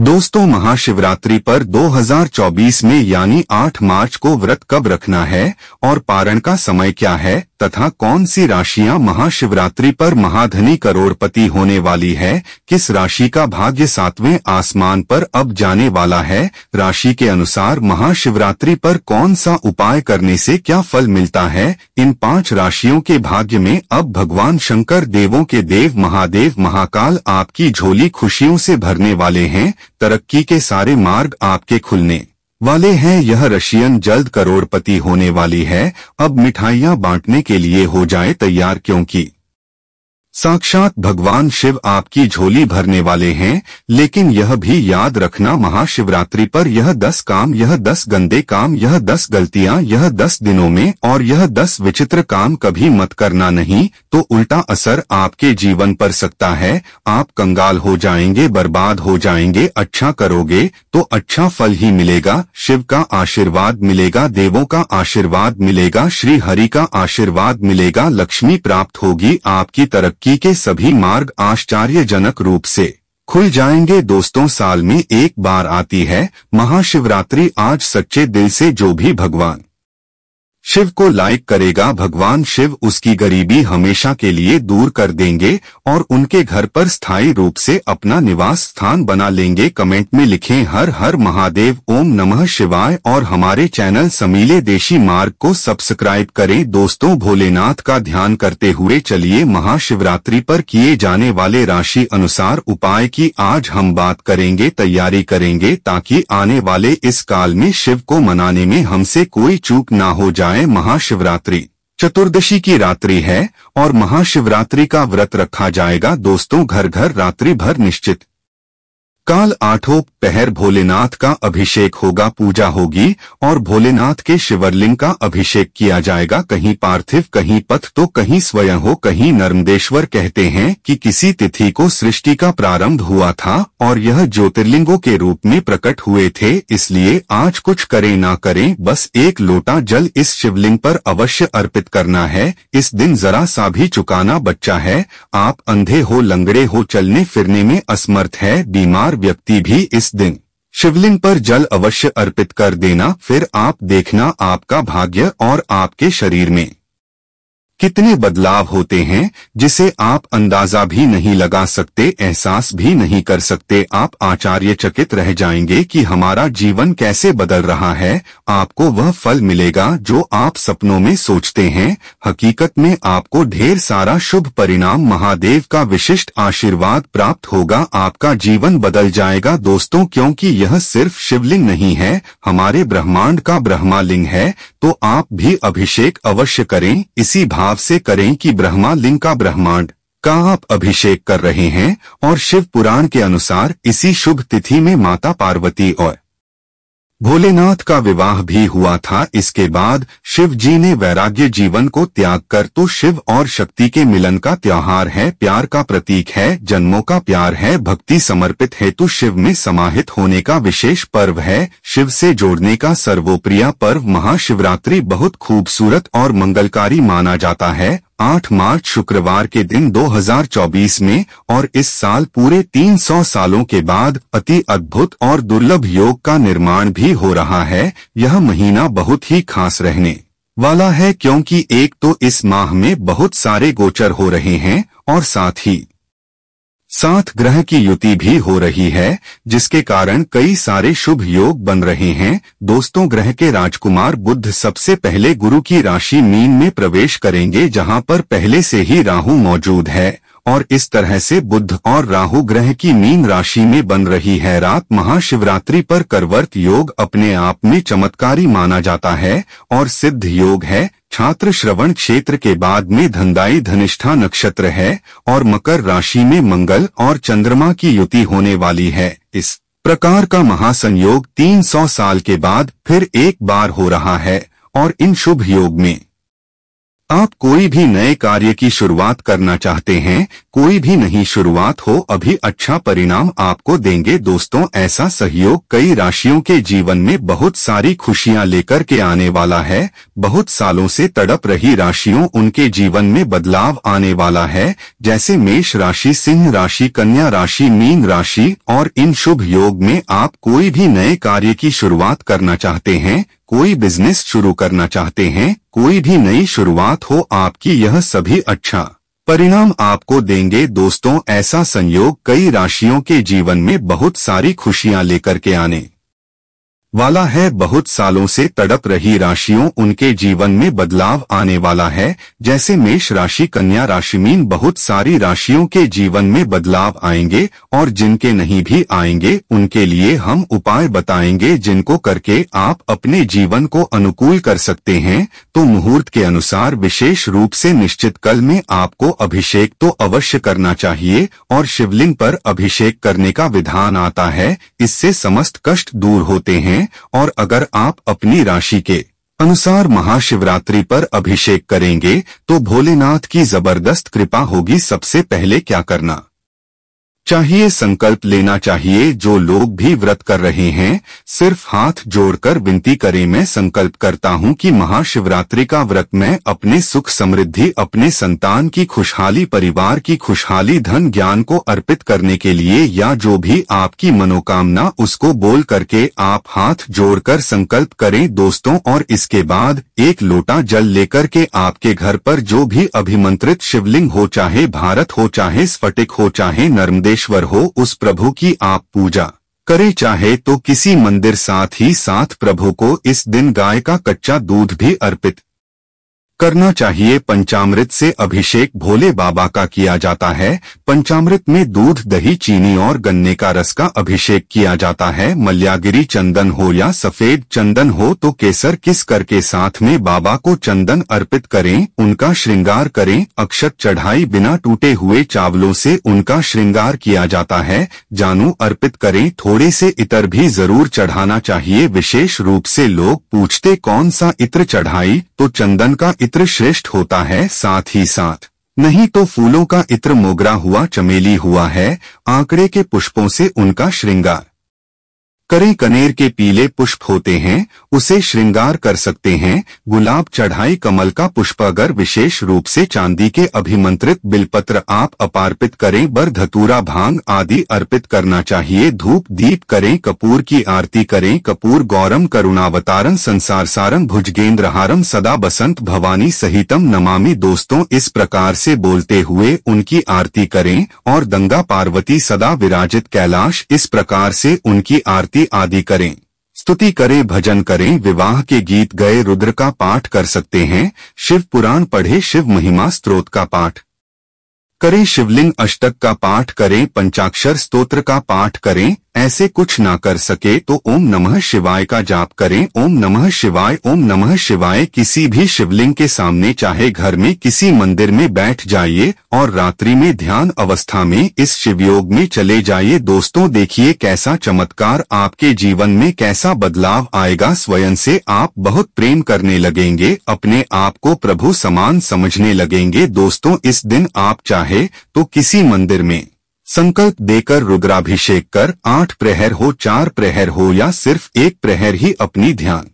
दोस्तों, महाशिवरात्रि पर 2024 में यानी 8 मार्च को व्रत कब रखना है और पारण का समय क्या है तथा कौन सी राशियां महाशिवरात्रि पर महाधनी करोड़पति होने वाली है, किस राशि का भाग्य 7वें आसमान पर अब जाने वाला है, राशि के अनुसार महाशिवरात्रि पर कौन सा उपाय करने से क्या फल मिलता है, इन 5 राशियों के भाग्य में अब भगवान शंकर देवों के देव महादेव महाकाल आपकी झोली खुशियों से भरने वाले हैं। तरक्की के सारे मार्ग आपके खुलने वाले हैं। यह रशियन जल्द करोड़पति होने वाली है। अब मिठाइयां बांटने के लिए हो जाए तैयार, क्योंकि साक्षात भगवान शिव आपकी झोली भरने वाले हैं। लेकिन यह भी याद रखना, महाशिवरात्रि पर यह 10 काम, यह 10 गंदे काम, यह 10 गलतियां, यह 10 दिनों में और यह 10 विचित्र काम कभी मत करना, नहीं तो उल्टा असर आपके जीवन पर सकता है। आप कंगाल हो जाएंगे, बर्बाद हो जाएंगे। अच्छा करोगे तो अच्छा फल ही मिलेगा। शिव का आशीर्वाद मिलेगा, देवों का आशीर्वाद मिलेगा, श्री हरि का आशीर्वाद मिलेगा, लक्ष्मी प्राप्त होगी। आपकी तरक्की के सभी मार्ग आश्चर्यजनक रूप से खुल जाएंगे। दोस्तों, साल में एक बार आती है महाशिवरात्रि। आज सच्चे दिल से जो भी भगवान शिव को लाइक करेगा, भगवान शिव उसकी गरीबी हमेशा के लिए दूर कर देंगे और उनके घर पर स्थायी रूप से अपना निवास स्थान बना लेंगे। कमेंट में लिखें हर हर महादेव, ओम नमः शिवाय और हमारे चैनल समीले देशी मार्ग को सब्सक्राइब करें। दोस्तों, भोलेनाथ का ध्यान करते हुए चलिए महाशिवरात्रि पर किए जाने वाले राशि अनुसार उपाय की आज हम बात करेंगे, तैयारी करेंगे ताकि आने वाले इस काल में शिव को मनाने में हमसे कोई चूक ना हो जाए। महाशिवरात्रि चतुर्दशी की रात्रि है और महाशिवरात्रि का व्रत रखा जाएगा। दोस्तों, घर घर रात्रि भर निश्चित काल 8 पहर भोलेनाथ का अभिषेक होगा, पूजा होगी और भोलेनाथ के शिवलिंग का अभिषेक किया जाएगा। कहीं पार्थिव, कहीं पथ तो कहीं स्वयं हो, कहीं नर्मदेश्वर। कहते हैं कि किसी तिथि को सृष्टि का प्रारंभ हुआ था और यह ज्योतिर्लिंगों के रूप में प्रकट हुए थे। इसलिए आज कुछ करें ना करें, बस एक लोटा जल इस शिवलिंग पर अवश्य अर्पित करना है। इस दिन जरा सा भी चुकाना बच्चा है। आप अंधे हो, लंगड़े हो, चलने फिरने में असमर्थ है, बीमार व्यक्ति भी इस दिन शिवलिंग पर जल अवश्य अर्पित कर देना। फिर आप देखना आपका भाग्य और आपके शरीर में कितने बदलाव होते हैं जिसे आप अंदाजा भी नहीं लगा सकते, एहसास भी नहीं कर सकते। आप आश्चर्यचकित रह जाएंगे कि हमारा जीवन कैसे बदल रहा है। आपको वह फल मिलेगा जो आप सपनों में सोचते हैं। हकीकत में आपको ढेर सारा शुभ परिणाम, महादेव का विशिष्ट आशीर्वाद प्राप्त होगा। आपका जीवन बदल जाएगा दोस्तों, क्योंकि यह सिर्फ शिवलिंग नहीं है, हमारे ब्रह्मांड का ब्रह्मालिंग है। तो आप भी अभिषेक अवश्य करें, इसी भाव से करें कि ब्रह्मालिंग का ब्रह्मांड का आप अभिषेक कर रहे हैं। और शिव पुराण के अनुसार इसी शुभ तिथि में माता पार्वती और भोलेनाथ का विवाह भी हुआ था। इसके बाद शिव जी ने वैराग्य जीवन को त्याग कर, तो शिव और शक्ति के मिलन का त्योहार है, प्यार का प्रतीक है, जन्मों का प्यार है, भक्ति समर्पित हेतु शिव में समाहित होने का विशेष पर्व है। शिव से जोड़ने का सर्वोप्रिय पर्व महाशिवरात्रि बहुत खूबसूरत और मंगलकारी माना जाता है। 8 मार्च शुक्रवार के दिन 2024 में और इस साल पूरे 300 सालों के बाद अति अद्भुत और दुर्लभ योग का निर्माण भी हो रहा है। यह महीना बहुत ही खास रहने वाला है, क्योंकि एक तो इस माह में बहुत सारे गोचर हो रहे हैं और साथ ही 7 ग्रह की युति भी हो रही है, जिसके कारण कई सारे शुभ योग बन रहे हैं। दोस्तों, ग्रह के राजकुमार बुध सबसे पहले गुरु की राशि मीन में प्रवेश करेंगे, जहां पर पहले से ही राहु मौजूद है और इस तरह से बुध और राहु ग्रह की मीन राशि में बन रही है रात। महाशिवरात्रि पर करवर्त योग अपने आप में चमत्कारी माना जाता है और सिद्ध योग है। छात्र श्रवण क्षेत्र के बाद में धनदायी धनिष्ठा नक्षत्र है और मकर राशि में मंगल और चंद्रमा की युति होने वाली है। इस प्रकार का महासंयोग 300 साल के बाद फिर एक बार हो रहा है और इन शुभ योग में आप कोई भी नए कार्य की शुरुआत करना चाहते हैं, कोई भी नई शुरुआत हो अभी अच्छा परिणाम आपको देंगे। दोस्तों, ऐसा सहयोग कई राशियों के जीवन में बहुत सारी खुशियां लेकर के आने वाला है। बहुत सालों से तड़प रही राशियों, उनके जीवन में बदलाव आने वाला है। जैसे मेष राशि, सिंह राशि, कन्या राशि, मीन राशि, और इन शुभ योग में आप कोई भी नए कार्य की शुरुआत करना चाहते हैं, कोई बिजनेस शुरू करना चाहते हैं, कोई भी नई शुरुआत हो आपकी, यह सभी अच्छा परिणाम आपको देंगे। दोस्तों, ऐसा संयोग कई राशियों के जीवन में बहुत सारी खुशियां लेकर के आने वाला है। बहुत सालों से तड़प रही राशियों, उनके जीवन में बदलाव आने वाला है। जैसे मेष राशि, कन्या राशि, मीन, बहुत सारी राशियों के जीवन में बदलाव आएंगे, और जिनके नहीं भी आएंगे उनके लिए हम उपाय बताएंगे, जिनको करके आप अपने जीवन को अनुकूल कर सकते हैं। तो मुहूर्त के अनुसार विशेष रूप से निश्चित कल में आपको अभिषेक तो अवश्य करना चाहिए, और शिवलिंग पर अभिषेक करने का विधान आता है। इससे समस्त कष्ट दूर होते हैं। और अगर आप अपनी राशि के अनुसार महाशिवरात्रि पर अभिषेक करेंगे तो भोलेनाथ की जबरदस्त कृपा होगी। सबसे पहले क्या करना चाहिए? संकल्प लेना चाहिए। जो लोग भी व्रत कर रहे हैं, सिर्फ हाथ जोड़कर विनती करें, मैं संकल्प करता हूं कि महाशिवरात्रि का व्रत मैं अपने सुख समृद्धि, अपने संतान की खुशहाली, परिवार की खुशहाली, धन ज्ञान को अर्पित करने के लिए, या जो भी आपकी मनोकामना उसको बोल करके आप हाथ जोड़कर संकल्प करें दोस्तों। और इसके बाद एक लोटा जल लेकर के आपके घर पर जो भी अभिमंत्रित शिवलिंग हो, चाहे भारत हो, चाहे स्फटिक हो, चाहे नर्मदेश्वर हो, उस प्रभु की आप पूजा करें। चाहे तो किसी मंदिर, साथ ही साथ प्रभु को इस दिन गाय का कच्चा दूध भी अर्पित करना चाहिए। पंचामृत से अभिषेक भोले बाबा का किया जाता है। पंचामृत में दूध, दही, चीनी और गन्ने का रस का अभिषेक किया जाता है। मल्यागिरी चंदन हो या सफेद चंदन हो तो केसर किस करके साथ में बाबा को चंदन अर्पित करें, उनका श्रृंगार करें। अक्षत चढ़ाई, बिना टूटे हुए चावलों से उनका श्रृंगार किया जाता है। जानू अर्पित करें। थोड़े से इत्र भी जरूर चढ़ाना चाहिए। विशेष रूप से लोग पूछते कौन सा इत्र चढ़ाई, तो चंदन का इत्र श्रेष्ठ होता है। साथ ही साथ नहीं तो फूलों का इत्र, मोगरा हुआ, चमेली हुआ है, आंकड़े के पुष्पों से उनका श्रृंगार करें। कनेर के पीले पुष्प होते हैं, उसे श्रृंगार कर सकते हैं। गुलाब चढ़ाई, कमल का पुष्प, अगर विशेष रूप से चांदी के अभिमंत्रित बिलपत्र आप अपार्पित करें। बर, धतूरा, भांग आदि अर्पित करना चाहिए। धूप दीप करें, कपूर की आरती करें। कपूर गौरम करुणावतारम संसार सारम भुजगेंद्रहारम सदा बसंत भवानी सहितम नमामि। दोस्तों, इस प्रकार से बोलते हुए उनकी आरती करें। और गंगा पार्वती सदा विराजित कैलाश, इस प्रकार से उनकी आरती आदि करें। स्तुति करें, भजन करें। विवाह के गीत गए रुद्र का पाठ कर सकते हैं। शिव पुराण पढ़े, शिव महिमा स्तोत्र का पाठ करें। शिवलिंग अष्टक का पाठ करें। पंचाक्षर स्तोत्र का पाठ करें। ऐसे कुछ ना कर सके तो ओम नमः शिवाय का जाप करें। ओम नमः शिवाय, ओम नमः शिवाय। किसी भी शिवलिंग के सामने, चाहे घर में किसी मंदिर में बैठ जाइए और रात्रि में ध्यान अवस्था में इस शिवयोग में चले जाइए। दोस्तों, देखिए कैसा चमत्कार आपके जीवन में कैसा बदलाव आएगा। स्वयं से आप बहुत प्रेम करने लगेंगे, अपने आप को प्रभु समान समझने लगेंगे। दोस्तों, इस दिन आप चाहे तो किसी मंदिर में संकल्प देकर रुद्राभिषेक कर 8 प्रहर हो, 4 प्रहर हो या सिर्फ 1 प्रहर ही अपनी ध्यान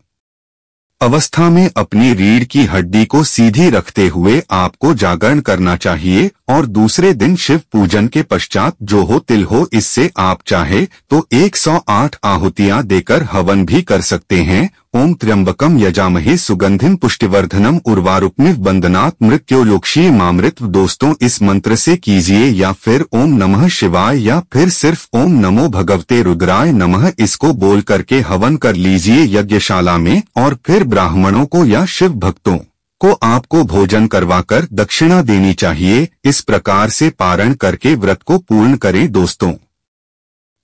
अवस्था में अपनी रीढ़ की हड्डी को सीधी रखते हुए आपको जागरण करना चाहिए। और दूसरे दिन शिव पूजन के पश्चात जो हो तिल हो, इससे आप चाहे तो 108 आहुतियां देकर हवन भी कर सकते हैं। ओम त्र्यंबकम यजामहे सुगंधिम पुष्टिवर्धनम उर्वारुकमिव बंदनात् मृत्योलोक्षीय मामृत। दोस्तों, इस मंत्र से कीजिए, या फिर ओम नमः शिवाय, या फिर सिर्फ ओम नमो भगवते रुद्राय नमः, इसको बोल करके हवन कर लीजिए यज्ञशाला में। और फिर ब्राह्मणों को या शिव भक्तों को आपको भोजन करवाकर दक्षिणा देनी चाहिए। इस प्रकार से पारण करके व्रत को पूर्ण करें। दोस्तों,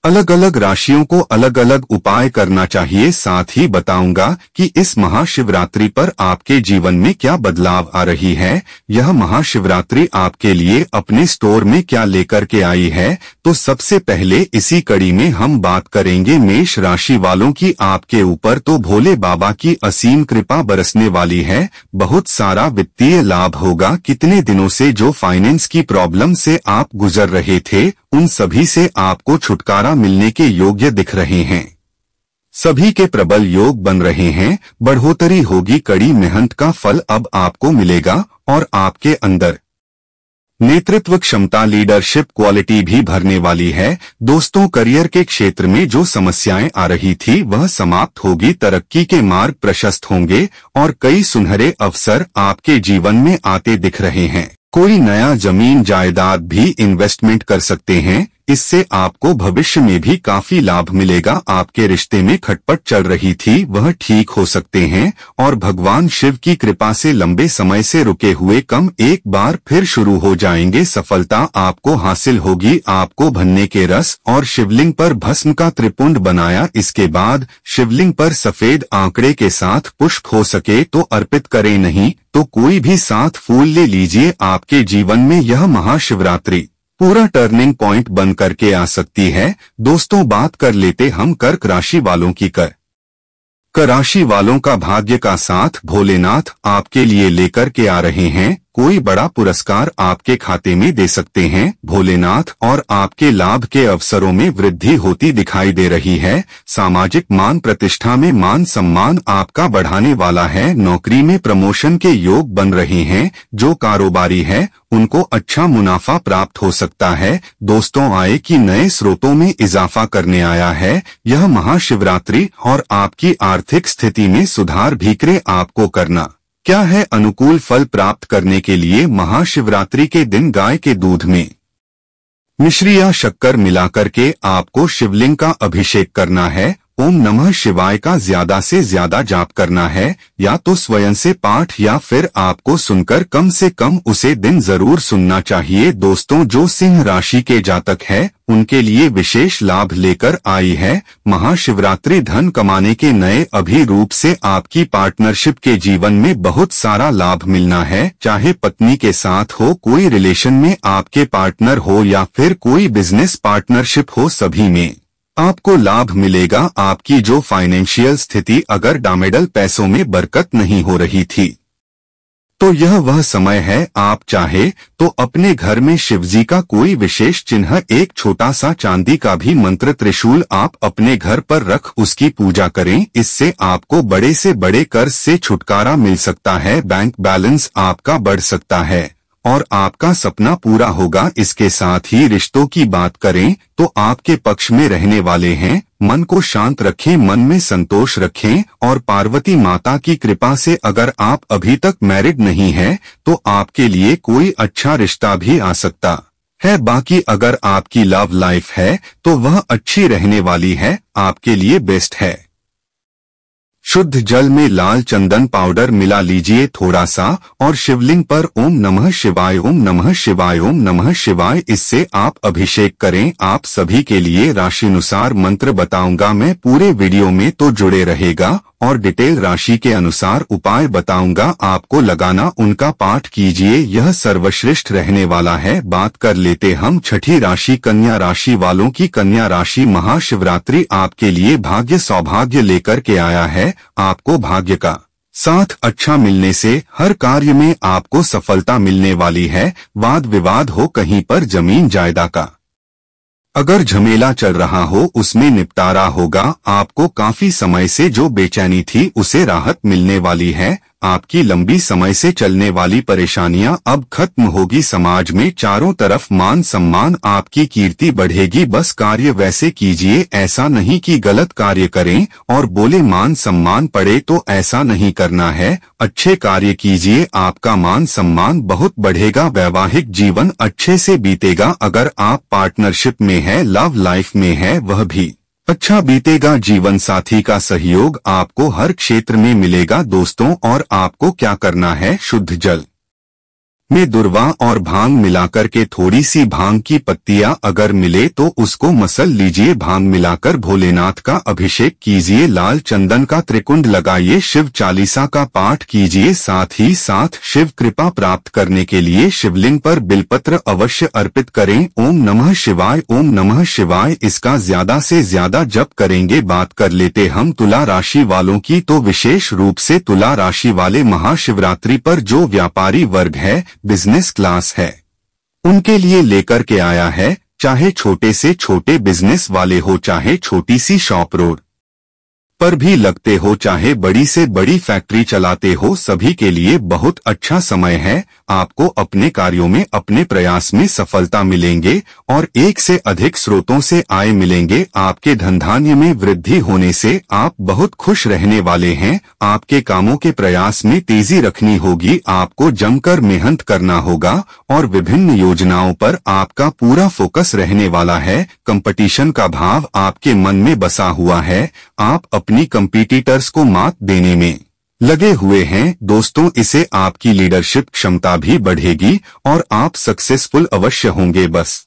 अलग अलग राशियों को अलग अलग उपाय करना चाहिए। साथ ही बताऊंगा कि इस महाशिवरात्रि पर आपके जीवन में क्या बदलाव आ रही है। यह महाशिवरात्रि आपके लिए अपने स्टोर में क्या लेकर के आई है। तो सबसे पहले इसी कड़ी में हम बात करेंगे मेष राशि वालों की। आपके ऊपर तो भोले बाबा की असीम कृपा बरसने वाली है। बहुत सारा वित्तीय लाभ होगा। कितने दिनों से जो फाइनेंस की प्रॉब्लम से आप गुजर रहे थे, उन सभी से आपको छुटकारा मिलने के योग्य दिख रहे हैं। सभी के प्रबल योग बन रहे हैं। बढ़ोतरी होगी। कड़ी मेहनत का फल अब आपको मिलेगा और आपके अंदर नेतृत्व क्षमता, लीडरशिप क्वालिटी भी भरने वाली है। दोस्तों, करियर के क्षेत्र में जो समस्याएं आ रही थी वह समाप्त होगी। तरक्की के मार्ग प्रशस्त होंगे और कई सुनहरे अवसर आपके जीवन में आते दिख रहे हैं। कोई नया जमीन जायदाद भी इन्वेस्टमेंट कर सकते हैं। इससे आपको भविष्य में भी काफी लाभ मिलेगा। आपके रिश्ते में खटपट चल रही थी वह ठीक हो सकते हैं और भगवान शिव की कृपा से लंबे समय से रुके हुए काम एक बार फिर शुरू हो जाएंगे। सफलता आपको हासिल होगी। आपको भन्ने के रस और शिवलिंग पर भस्म का त्रिपुंड बनाया। इसके बाद शिवलिंग पर सफेद आंकड़े के साथ पुष्प हो सके तो अर्पित करें, नहीं तो कोई भी साथ फूल ले लीजिए। आपके जीवन में यह महाशिवरात्रि पूरा टर्निंग पॉइंट बन करके आ सकती है। दोस्तों, बात कर लेते हम कर्क राशि वालों की। कर्क राशि वालों का भाग्य का साथ भोलेनाथ आपके लिए लेकर के आ रहे हैं। कोई बड़ा पुरस्कार आपके खाते में दे सकते हैं। भोलेनाथ और आपके लाभ के अवसरों में वृद्धि होती दिखाई दे रही है। सामाजिक मान प्रतिष्ठा में मान सम्मान आपका बढ़ाने वाला है। नौकरी में प्रमोशन के योग बन रहे हैं। जो कारोबारी है उनको अच्छा मुनाफा प्राप्त हो सकता है। दोस्तों, आय की नए स्रोतों में इजाफा करने आया है यह महाशिवरात्रि और आपकी आर्थिक स्थिति में सुधार भी करे। आपको करना क्या है? अनुकूल फल प्राप्त करने के लिए महाशिवरात्रि के दिन गाय के दूध में मिश्री या शक्कर मिलाकर के आपको शिवलिंग का अभिषेक करना है। ओम नमः शिवाय का ज्यादा से ज्यादा जाप करना है। या तो स्वयं से पाठ या फिर आपको सुनकर कम से कम उसे दिन जरूर सुनना चाहिए। दोस्तों, जो सिंह राशि के जातक है उनके लिए विशेष लाभ लेकर आई है महाशिवरात्रि। धन कमाने के नए अभिरूप से आपकी पार्टनरशिप के जीवन में बहुत सारा लाभ मिलना है। चाहे पत्नी के साथ हो, कोई रिलेशन में आपके पार्टनर हो या फिर कोई बिजनेस पार्टनरशिप हो, सभी में आपको लाभ मिलेगा। आपकी जो फाइनेंशियल स्थिति अगर डामेडल पैसों में बरकत नहीं हो रही थी तो यह वह समय है। आप चाहे तो अपने घर में शिवजी का कोई विशेष चिन्ह, एक छोटा सा चांदी का भी मंत्र त्रिशूल आप अपने घर पर रख उसकी पूजा करें। इससे आपको बड़े से बड़े कर्ज से छुटकारा मिल सकता है। बैंक बैलेंस आपका बढ़ सकता है और आपका सपना पूरा होगा। इसके साथ ही रिश्तों की बात करें तो आपके पक्ष में रहने वाले हैं। मन को शांत रखें, मन में संतोष रखें और पार्वती माता की कृपा से अगर आप अभी तक मैरिड नहीं हैं तो आपके लिए कोई अच्छा रिश्ता भी आ सकता है। बाकी अगर आपकी लव लाइफ है तो वह अच्छी रहने वाली है, आपके लिए बेस्ट है। शुद्ध जल में लाल चंदन पाउडर मिला लीजिए थोड़ा सा और शिवलिंग पर ओम नमः शिवाय, ओम नमः शिवाय, ओम नमः शिवाय इससे आप अभिषेक करें। आप सभी के लिए राशिनुसार मंत्र बताऊंगा मैं पूरे वीडियो में, तो जुड़े रहेगा और डिटेल राशि के अनुसार उपाय बताऊंगा आपको लगाना। उनका पाठ कीजिए, यह सर्वश्रेष्ठ रहने वाला है। बात कर लेते हम छठी राशि कन्या राशि वालों की। कन्या राशि महाशिवरात्रि आपके लिए भाग्य सौभाग्य लेकर के आया है। आपको भाग्य का साथ अच्छा मिलने से हर कार्य में आपको सफलता मिलने वाली है। वाद विवाद हो कहीं पर जमीन जायदाद का अगर झमेला चल रहा हो उसमें निपटारा होगा। आपको काफी समय से जो बेचैनी थी उसे राहत मिलने वाली है। आपकी लंबी समय से चलने वाली परेशानियां अब खत्म होगी। समाज में चारों तरफ मान सम्मान, आपकी कीर्ति बढ़ेगी। बस कार्य वैसे कीजिए, ऐसा नहीं कि गलत कार्य करें और बोले मान सम्मान पड़े, तो ऐसा नहीं करना है। अच्छे कार्य कीजिए, आपका मान सम्मान बहुत बढ़ेगा। वैवाहिक जीवन अच्छे से बीतेगा। अगर आप पार्टनरशिप में है, लव लाइफ में है, वह भी अच्छा बीतेगा। जीवन साथी का सहयोग आपको हर क्षेत्र में मिलेगा। दोस्तों, और आपको क्या करना है? शुद्ध जल में दुर्वा और भांग मिलाकर के थोड़ी सी भांग की पत्तियां अगर मिले तो उसको मसल लीजिए। भांग मिलाकर भोलेनाथ का अभिषेक कीजिए, लाल चंदन का त्रिकुंड लगाइए, शिव चालीसा का पाठ कीजिए। साथ ही साथ शिव कृपा प्राप्त करने के लिए शिवलिंग पर बिलपत्र अवश्य अर्पित करें। ओम नमः शिवाय, ओम नमः शिवाय। इसका ज्यादा से ज्यादा जप करेंगे। बात कर लेते हम तुला राशि वालों की, तो विशेष रूप से तुला राशि वाले महाशिवरात्रि पर जो व्यापारी वर्ग है, बिजनेस क्लास है, उनके लिए लेकर के आया है। चाहे छोटे से छोटे बिजनेस वाले हो, चाहे छोटी सी शॉप रोड पर भी लगते हो, चाहे बड़ी से बड़ी फैक्ट्री चलाते हो, सभी के लिए बहुत अच्छा समय है। आपको अपने कार्यों में अपने प्रयास में सफलता मिलेंगे और एक से अधिक स्रोतों से आय मिलेंगे। आपके धनधान्य में वृद्धि होने से आप बहुत खुश रहने वाले हैं। आपके कामों के प्रयास में तेजी रखनी होगी, आपको जमकर मेहनत करना होगा और विभिन्न योजनाओं पर आपका पूरा फोकस रहने वाला है। कंपटीशन का भाव आपके मन में बसा हुआ है, आप अपनी कंपीटिटर्स को मात देने में लगे हुए हैं। दोस्तों, इससे आपकी लीडरशिप क्षमता भी बढ़ेगी और आप सक्सेसफुल अवश्य होंगे। बस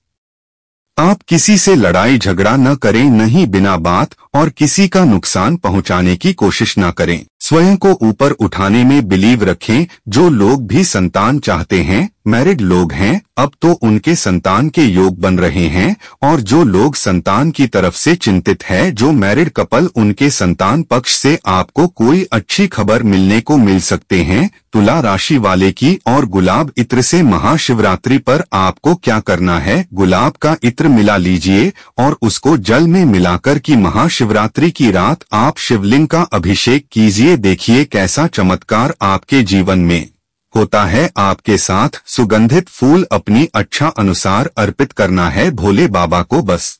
आप किसी से लड़ाई झगड़ा न करें, नहीं बिना बात और किसी का नुकसान पहुंचाने की कोशिश न करें। स्वयं को ऊपर उठाने में बिलीव रखें। जो लोग भी संतान चाहते हैं, मैरिड लोग हैं, अब तो उनके संतान के योग बन रहे हैं। और जो लोग संतान की तरफ से चिंतित है, जो मैरिड कपल, उनके संतान पक्ष से आपको कोई अच्छी खबर मिलने को मिल सकते हैं। तुला राशि वाले की और गुलाब इत्र से महाशिवरात्रि पर आपको क्या करना है, गुलाब का इत्र मिला लीजिए और उसको जल में मिलाकर की महाशिवरात्रि की रात आप शिवलिंग का अभिषेक कीजिए। देखिए कैसा चमत्कार आपके जीवन में होता है। आपके साथ सुगंधित फूल अपनी अच्छा अनुसार अर्पित करना है भोले बाबा को। बस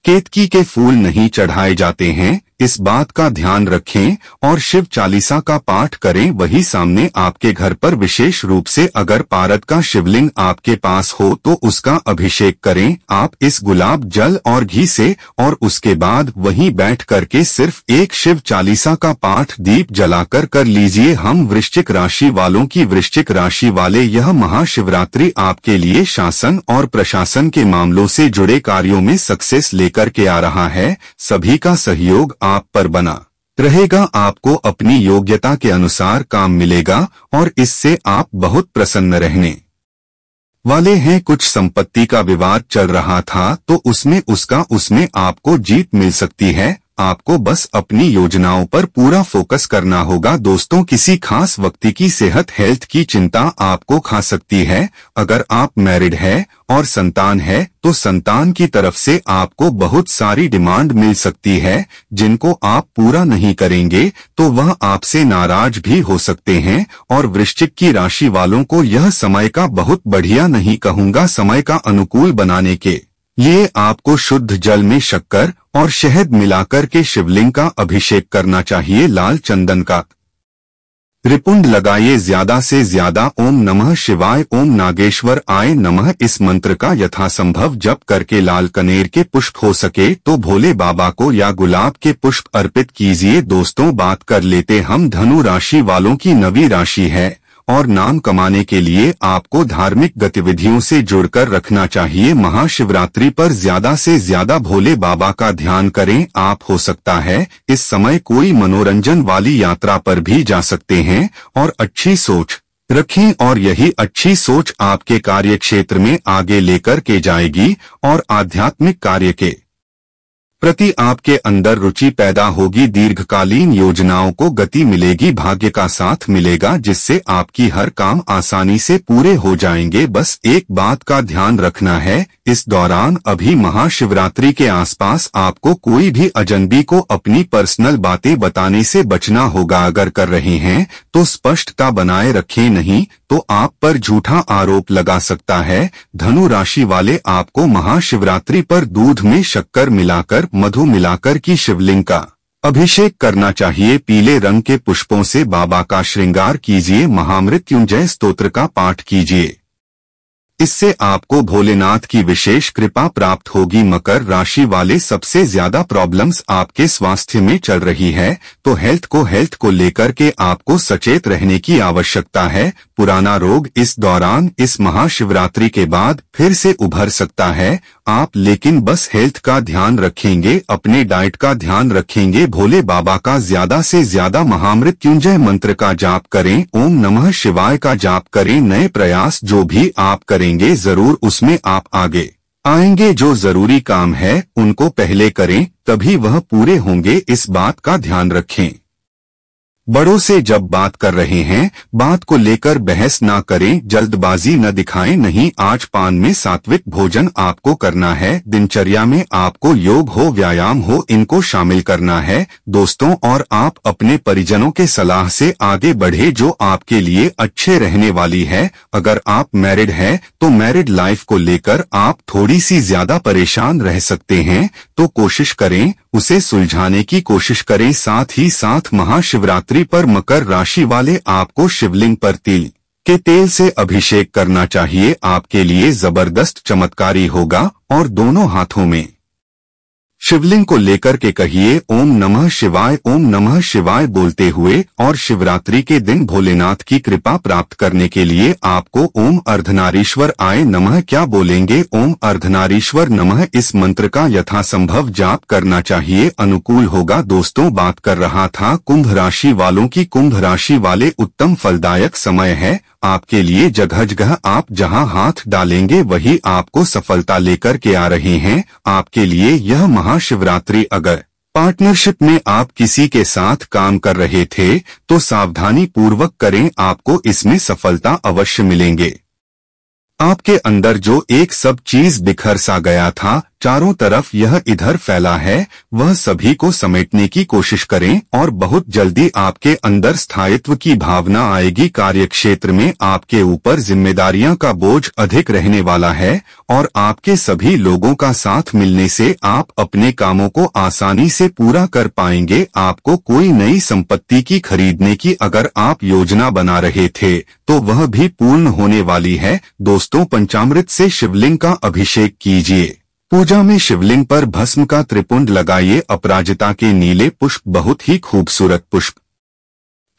केतकी के फूल नहीं चढ़ाए जाते हैं, इस बात का ध्यान रखें और शिव चालीसा का पाठ करें। वही सामने आपके घर पर विशेष रूप से अगर पारद का शिवलिंग आपके पास हो तो उसका अभिषेक करें आप इस गुलाब जल और घी से, और उसके बाद वहीं बैठ करके सिर्फ एक शिव चालीसा का पाठ दीप जलाकर कर लीजिए। हम वृश्चिक राशि वालों की, वृश्चिक राशि वाले, यह महाशिवरात्रि आपके लिए शासन और प्रशासन के मामलों से जुड़े कार्यों में सक्सेस लेकर के आ रहा है। सभी का सहयोग आप पर बना रहेगा। आपको अपनी योग्यता के अनुसार काम मिलेगा और इससे आप बहुत प्रसन्न रहने वाले हैं। कुछ संपत्ति का विवाद चल रहा था तो उसमें आपको जीत मिल सकती है। आपको बस अपनी योजनाओं पर पूरा फोकस करना होगा। दोस्तों, किसी खास व्यक्ति की सेहत, हेल्थ की चिंता आपको खा सकती है। अगर आप मैरिड है और संतान है तो संतान की तरफ से आपको बहुत सारी डिमांड मिल सकती है, जिनको आप पूरा नहीं करेंगे तो वह आपसे नाराज भी हो सकते हैं। और वृश्चिक की राशि वालों को यह समय का बहुत बढ़िया नहीं कहूंगा। समय का अनुकूल बनाने के लिए आपको शुद्ध जल में शक्कर और शहद मिलाकर के शिवलिंग का अभिषेक करना चाहिए। लाल चंदन का त्रिपुंड लगाइए। ज्यादा से ज्यादा ओम नमः शिवाय, ओम नागेश्वर आय नमः इस मंत्र का यथासंभव जप करके लाल कनेर के पुष्प हो सके तो भोले बाबा को या गुलाब के पुष्प अर्पित कीजिए। दोस्तों, बात कर लेते हम धनु राशि वालों की। नवी राशि है और नाम कमाने के लिए आपको धार्मिक गतिविधियों से जुड़कर रखना चाहिए। महाशिवरात्रि पर ज्यादा से ज्यादा भोले बाबा का ध्यान करें। आप हो सकता है इस समय कोई मनोरंजन वाली यात्रा पर भी जा सकते हैं और अच्छी सोच रखें और यही अच्छी सोच आपके कार्य क्षेत्र में आगे लेकर के जाएगी और आध्यात्मिक कार्य के प्रति आपके अंदर रुचि पैदा होगी। दीर्घकालीन योजनाओं को गति मिलेगी, भाग्य का साथ मिलेगा जिससे आपकी हर काम आसानी से पूरे हो जाएंगे। बस एक बात का ध्यान रखना है, इस दौरान अभी महाशिवरात्रि के आसपास आपको कोई भी अजनबी को अपनी पर्सनल बातें बताने से बचना होगा। अगर कर रहे हैं तो स्पष्टता बनाए रखें, नहीं तो आप पर झूठा आरोप लगा सकता है। धनु राशि वाले, आपको महाशिवरात्रि पर दूध में शक्कर मिलाकर, मधु मिलाकर की शिवलिंग का अभिषेक करना चाहिए। पीले रंग के पुष्पों से बाबा का श्रृंगार कीजिए। महामृत्युंजय स्तोत्र का पाठ कीजिए। इससे आपको भोलेनाथ की विशेष कृपा प्राप्त होगी। मकर राशि वाले, सबसे ज्यादा प्रॉब्लम्स आपके स्वास्थ्य में चल रही है, तो हेल्थ को लेकर के आपको सचेत रहने की आवश्यकता है। पुराना रोग इस दौरान, इस महाशिवरात्रि के बाद फिर से उभर सकता है। आप लेकिन बस हेल्थ का ध्यान रखेंगे, अपने डाइट का ध्यान रखेंगे, भोले बाबा का ज्यादा से ज्यादा महामृत्युंजय मंत्र का जाप करें, ओम नमः शिवाय का जाप करें। नए प्रयास जो भी आप करेंगे जरूर उसमें आप आगे आएंगे। जो जरूरी काम है उनको पहले करें, तभी वह पूरे होंगे, इस बात का ध्यान रखें। बड़ों से जब बात कर रहे हैं, बात को लेकर बहस ना करें, जल्दबाजी न दिखाएं। नहीं, आज पान में सात्विक भोजन आपको करना है। दिनचर्या में आपको योग हो, व्यायाम हो, इनको शामिल करना है दोस्तों। और आप अपने परिजनों के सलाह से आगे बढ़े जो आपके लिए अच्छे रहने वाली है। अगर आप मैरिड हैं तो मैरिड लाइफ को लेकर आप थोड़ी सी ज्यादा परेशान रह सकते हैं, तो कोशिश करें उसे सुलझाने की कोशिश करें। साथ ही साथ महाशिवरात्रि पर मकर राशि वाले आपको शिवलिंग पर तिल के तेल से अभिषेक करना चाहिए, आपके लिए जबरदस्त चमत्कारी होगा। और दोनों हाथों में शिवलिंग को लेकर के कहिए ओम नमः शिवाय, ओम नमः शिवाय बोलते हुए। और शिवरात्रि के दिन भोलेनाथ की कृपा प्राप्त करने के लिए आपको ओम अर्धनारीश्वर आय नमः क्या बोलेंगे, ओम अर्धनारीश्वर नमः, इस मंत्र का यथासंभव जाप करना चाहिए, अनुकूल होगा। दोस्तों, बात कर रहा था कुंभ राशि वालों की। कुंभ राशि वाले, उत्तम फलदायक समय है आपके लिए। जगह जगह आप जहां हाथ डालेंगे वही आपको सफलता लेकर के आ रहे हैं आपके लिए यह महाशिवरात्रि। अगर पार्टनरशिप में आप किसी के साथ काम कर रहे थे तो सावधानी पूर्वक करें, आपको इसमें सफलता अवश्य मिलेंगे। आपके अंदर जो एक सब चीज बिखर सा गया था, चारों तरफ यह इधर फैला है, वह सभी को समेटने की कोशिश करें और बहुत जल्दी आपके अंदर स्थायित्व की भावना आएगी। कार्यक्षेत्र में आपके ऊपर जिम्मेदारियां का बोझ अधिक रहने वाला है और आपके सभी लोगों का साथ मिलने से आप अपने कामों को आसानी से पूरा कर पाएंगे। आपको कोई नई संपत्ति की खरीदने की अगर आप योजना बना रहे थे तो वह भी पूर्ण होने वाली है। दोस्तों, पंचामृत से शिवलिंग का अभिषेक कीजिए। पूजा में शिवलिंग पर भस्म का त्रिपुंड लगाइए। अपराजिता के नीले पुष्प बहुत ही खूबसूरत पुष्प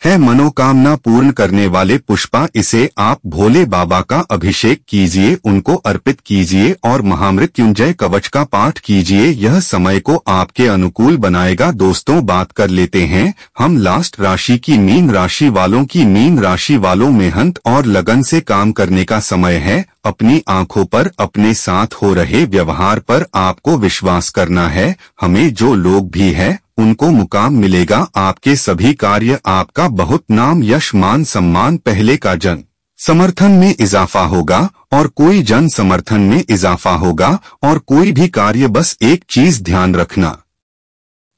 है, मनोकामना पूर्ण करने वाले पुष्पा। इसे आप भोले बाबा का अभिषेक कीजिए, उनको अर्पित कीजिए और महामृत्युंजय कवच का पाठ कीजिए। यह समय को आपके अनुकूल बनाएगा। दोस्तों, बात कर लेते हैं हम लास्ट राशि की, मीन राशि वालों की। मीन राशि वालों, मेहनत और लगन से काम करने का समय है। अपनी आंखों पर, अपने साथ हो रहे व्यवहार पर आपको विश्वास करना है। हमें जो लोग भी है उनको मुकाम मिलेगा। आपके सभी कार्य, आपका बहुत नाम, यश, मान, सम्मान, पहले का जन समर्थन में इजाफा होगा और कोई जन समर्थन में इजाफा होगा। और कोई भी कार्य, बस एक चीज ध्यान रखना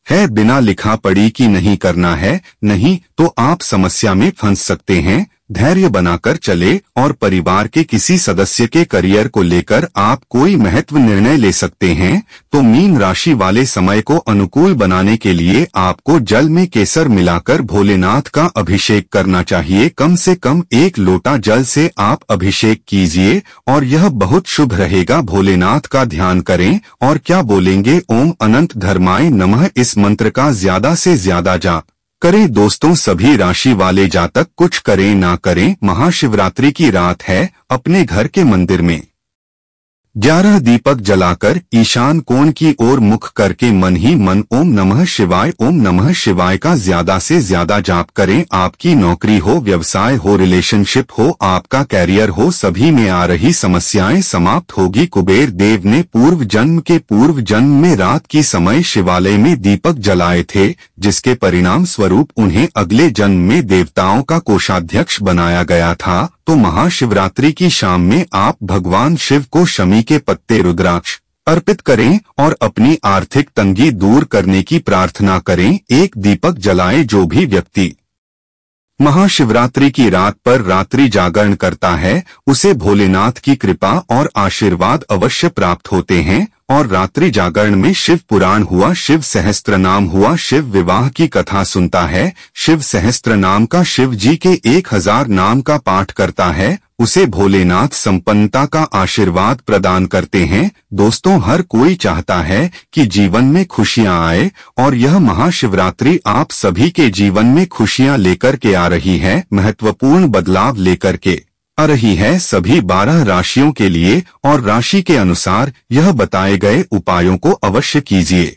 है, बिना लिखा पढ़ी की नहीं करना है, नहीं तो आप समस्या में फंस सकते हैं। धैर्य बनाकर चले और परिवार के किसी सदस्य के करियर को लेकर आप कोई महत्व निर्णय ले सकते हैं। तो मीन राशि वाले, समय को अनुकूल बनाने के लिए आपको जल में केसर मिलाकर भोलेनाथ का अभिषेक करना चाहिए। कम से कम 1 लोटा जल से आप अभिषेक कीजिए और यह बहुत शुभ रहेगा। भोलेनाथ का ध्यान करें और क्या बोलेंगे, ओम अनंत धर्माय नमः, इस मंत्र का ज्यादा से ज्यादा जाप करें। दोस्तों, सभी राशि वाले जातक कुछ करें ना करें, महाशिवरात्रि की रात है, अपने घर के मंदिर में 11 दीपक जलाकर ईशान कोण की ओर मुख करके मन ही मन ओम नमः शिवाय, ओम नमः शिवाय का ज्यादा से ज्यादा जाप करें। आपकी नौकरी हो, व्यवसाय हो, रिलेशनशिप हो, आपका कैरियर हो, सभी में आ रही समस्याएं समाप्त होगी। कुबेर देव ने पूर्व जन्म में रात की समय शिवालय में दीपक जलाए थे, जिसके परिणाम स्वरूप उन्हें अगले जन्म में देवताओं का कोषाध्यक्ष बनाया गया था। तो महाशिवरात्रि की शाम में आप भगवान शिव को शमी के पत्ते, रुद्राक्ष अर्पित करें और अपनी आर्थिक तंगी दूर करने की प्रार्थना करें। एक दीपक जलाएं। जो भी व्यक्ति महाशिवरात्रि की रात पर रात्रि जागरण करता है उसे भोलेनाथ की कृपा और आशीर्वाद अवश्य प्राप्त होते हैं। और रात्रि जागरण में शिव पुराण हुआ, शिव सहस्त्र नाम हुआ, शिव विवाह की कथा सुनता है, शिव सहस्त्र नाम का, शिव जी के 1000 नाम का पाठ करता है, उसे भोलेनाथ संपन्नता का आशीर्वाद प्रदान करते हैं। दोस्तों, हर कोई चाहता है कि जीवन में खुशियां आए और यह महाशिवरात्रि आप सभी के जीवन में खुशियां लेकर के आ रही है, महत्वपूर्ण बदलाव लेकर के आ रही है सभी 12 राशियों के लिए। और राशि के अनुसार यह बताए गए उपायों को अवश्य कीजिए,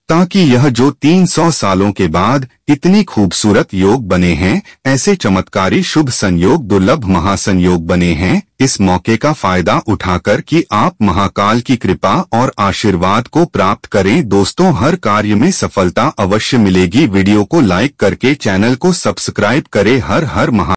ताकि यह जो 300 सालों के बाद इतनी खूबसूरत योग बने हैं, ऐसे चमत्कारी शुभ संयोग, दुर्लभ महासंयोग बने हैं, इस मौके का फायदा उठाकर कि आप महाकाल की कृपा और आशीर्वाद को प्राप्त करें। दोस्तों, हर कार्य में सफलता अवश्य मिलेगी। वीडियो को लाइक करके चैनल को सब्सक्राइब करें। हर हर महा